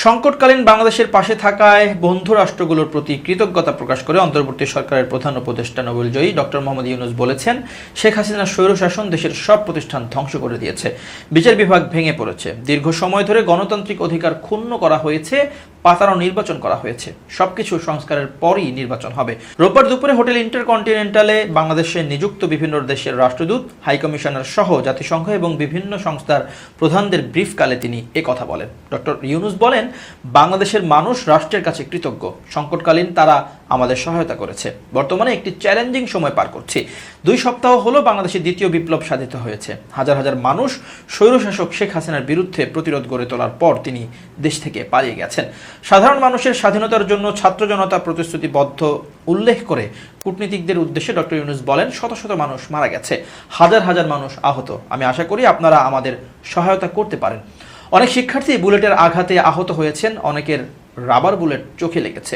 সংকটকালীন বাংলাদেশের পাশে থাকায় বন্ধু রাষ্ট্রগুলোর প্রতি কৃতজ্ঞতা প্রকাশ করে অন্তর্বর্তী সরকারের প্রধান উপদেষ্টা নোবেলজয়ী ডক্টর মোহাম্মদ ইউনূস বলেছেন, শেখ হাসিনার স্বৈরশাসন দেশের সব প্রতিষ্ঠান ধ্বংস করে দিয়েছে, বিচার বিভাগ ভেঙে পড়েছে, দীর্ঘ সময় ধরে গণতান্ত্রিক অধিকার ক্ষুণ্ণ করা হয়েছে, পাতানো নির্বাচন করা হয়েছে, সবকিছু সংস্কারের পরই নির্বাচন হবে। রোববার দুপুরে হোটেল ইন্টারকন্টিনেন্টালে বাংলাদেশে নিযুক্ত বিভিন্ন দেশের রাষ্ট্রদূত, হাইকমিশনার সহ জাতিসংঘ এবং বিভিন্ন সংস্থার প্রধানদের ব্রিফকালে তিনি কথা বলেন। ডক্টর ইউনূস বলেন, বাংলাদেশের মানুষ রাষ্ট্রের কাছে কৃতজ্ঞ। সংকটকালীন তারা আমাদের সহায়তা করেছে। বর্তমানে একটি চ্যালেঞ্জিং সময় পার করছি। 2 সপ্তাহ হলো বাংলাদেশের দ্বিতীয় বিপ্লব সাধিত হয়েছে। হাজার হাজার মানুষ স্বৈরশাসক শেখ হাসিনার বিরুদ্ধে প্রতিরোধ গড়ে তোলার পর তিনি দেশ থেকে পালিয়ে গেছেন। সাধারণ মানুষের স্বাধীনতার জন্য ছাত্র জনতা প্রতিশ্রুতিবদ্ধ উল্লেখ করে কূটনীতিকদের উদ্দেশ্যে ডক্টর ইউনূস বলেন, শত শত মানুষ মারা গেছে, হাজার হাজার মানুষ আহত। আমি আশা করি আপনারা আমাদের সহায়তা করতে পারেন। অনেক শিক্ষার্থী বুলেটের আঘাতে আহত হয়েছেন, অনেকের রাবার বুলেট চোখে লেগেছে।